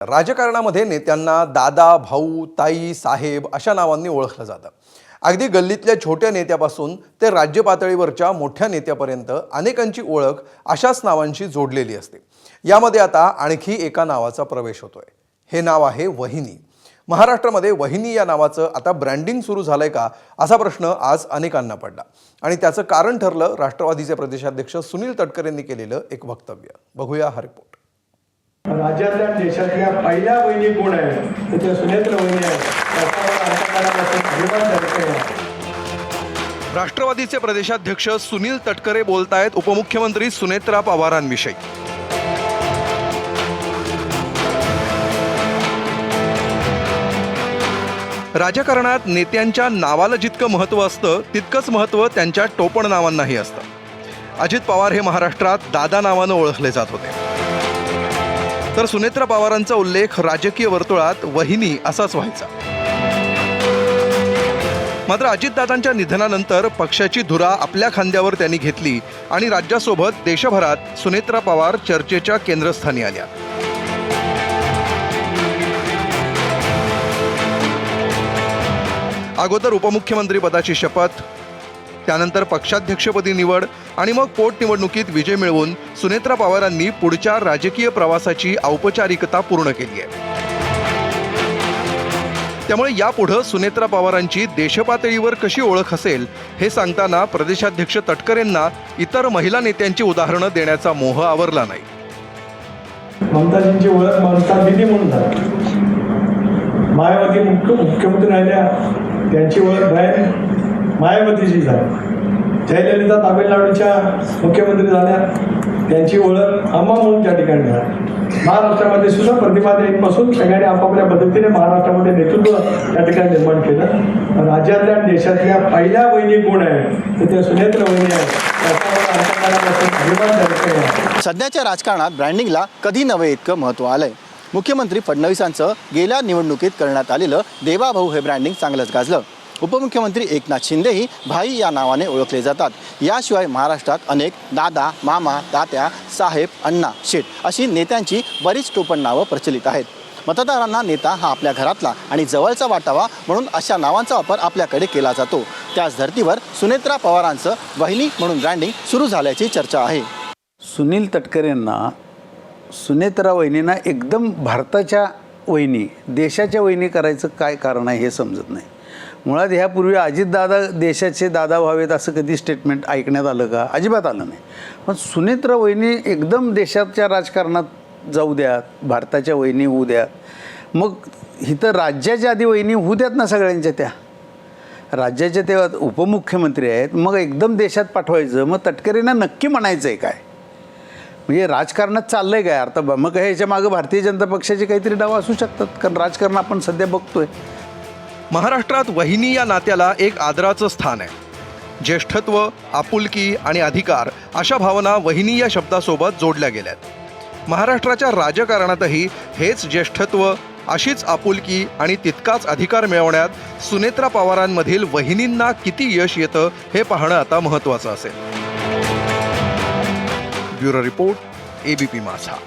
राजकारणामध्ये नेत्यांना दादा, भाऊ, ताई, साहेब अशा नावांनी ओळखलं जातं। अगदी गल्लीतल्या छोट्या नेत्यापासून ते राज्य पातळीवरच्या मोठ्या नेत्यापर्यंत अनेकांची ओळख अशाच नावांशी जोडलेली असते। यामध्ये आता आणखी एका नावाचा प्रवेश होतोय। हे नाव आहे वहिनी। महाराष्ट्रामध्ये वहिनी या नावाचं आता ब्रँडिंग सुरू झालंय का असा प्रश्न आज अनेकांना पडला आणि त्याचं कारण ठरलं राष्ट्रवादीचे प्रदेशाध्यक्ष सुनील तटकरेंनी केलेलं एक वक्तव्य। बघूया हा रिपोर्ट। राज्यातल्या देशातल्या पहिल्या वहिनी कोण आहे ते सुनेत्र वहिनी आहे। राष्ट्रवादीचे प्रदेशाध्यक्ष सुनील तटकरे बोलतायत उपमुख्यमंत्री सुनेत्रा पवारांविषयी। राजकारणात नेत्यांच्या नावाला जितकं महत्त्व असतं तितकंच महत्त्व त्यांच्या टोपण नावांनाही असतं। अजित पवार हे महाराष्ट्रात दादा नावानं ओळखले जात होते, तर सुनेत्रा पवारांचा उल्लेख राजकीय वर्तुळात वहिनी असाच व्हायचा। मात्र अजितदादांच्या निधनानंतर पक्षाची धुरा आपल्या खांद्यावर त्यांनी घेतली आणि राज्यासोबत देशभरात सुनेत्रा पवार चर्चेच्या केंद्रस्थानी आल्या। अगोदर उपमुख्यमंत्री पदाची शपथ, त्यानंतर पक्षाध्यक्षपदी निवड आणि मग पोटनिवडणुकीत विजय मिळवून सुनेत्रा पवारांनी पुढच्या राजकीय प्रवासाची औपचारिकता पूर्ण केली आहे। त्यामुळे यापुढे सुनेत्रा पवारांची देशपातळीवर कशी ओळख असेल हे सांगताना प्रदेशाध्यक्ष तटकरेंना इतर महिला नेत्यांची उदाहरणं देण्याचा मोह आवरला नाही। ममताजींची ओळख ममता दिदी म्हणून झाली। मायावती मुख्यमंत्री राहिल्या, त्यांची ओळख मायावतीची झाली। जयललिता तामिळनाडूच्या मुख्यमंत्री झाल्या, त्यांची ओळख अम्मा म्हणून त्या ठिकाणी झाली। महाराष्ट्रामध्ये सुद्धा प्रतिभा देईपासून सगळ्यांनी आपापल्या पद्धतीने महाराष्ट्रामध्ये नेतृत्व त्या ठिकाणी निर्माण केलं। राज्यातल्या देशातल्या पहिल्या वहिनी कोण आहे ते सुनेत्र वहिनी आहे। सध्याच्या राजकारणात ब्रँडिंगला कधी नव्हे इतकं महत्त्व आलंय। मुख्यमंत्री फडणवीसांचं गेल्या निवडणुकीत करण्यात आलेलं देवाभाऊ हे ब्रँडिंग चांगलंच गाजलं। उपमुख्यमंत्री एकनाथ शिंदेही भाई या नावाने ओळखले जातात। याशिवाय महाराष्ट्रात अनेक दादा, मामा, तात्या, साहेब, अण्णा, शेठ अशी नेत्यांची बरीच टोपण नावं प्रचलित आहेत। मतदारांना नेता हा आपल्या घरातला आणि जवळचा वाटावा म्हणून अशा नावांचा वापर आपल्याकडे केला जातो। त्याच धर्तीवर सुनेत्रा पवारांचं वहिनी म्हणून ब्रँडिंग सुरू झाल्याची चर्चा आहे। सुनील तटकरेंना सुनेत्रा वहिनींना एकदम भारताच्या वहिनी, देशाच्या वहिनी करायचं काय कारण आहे हे समजत नाही। मुळात ह्यापूर्वी अजितदादा देशाचे दादा व्हावेत असं कधी स्टेटमेंट ऐकण्यात आलं का? अजिबात आलं नाही। पण सुनेत्रा वहिनी एकदम देशाच्या राजकारणात जाऊ द्यात, भारताच्या वहिनी होऊ द्यात। मग इथं राज्याच्या आधी वहिनी होऊ द्यात ना सगळ्यांच्या, त्या राज्याच्या तेव्हा उपमुख्यमंत्री आहेत, मग एकदम देशात पाठवायचं। मग तटकरेंना नक्की म्हणायचं आहे काय? म्हणजे राजकारणात चाललंय काय अर्थ? मग ह्याच्या मागं भारतीय जनता पक्षाचे काहीतरी डाव असू शकतात, कारण राजकारण आपण सध्या बघतोय। महाराष्ट्रात वहिनी या नात्याला एक आदराचं स्थान आहे। ज्येष्ठत्व, आपुलकी आणि अधिकार अशा भावना वहिनी या शब्दासोबत जोडल्या गेल्यात। महाराष्ट्राच्या राजकारणातही हेच ज्येष्ठत्व, अशीच आपुलकी आणि तितकाच अधिकार मिळवण्यात सुनेत्रा पवारांमधील वहिनींना किती यश येतं हे पाहणं आता महत्त्वाचं असेल। ब्युरो रिपोर्ट, ABP माझा।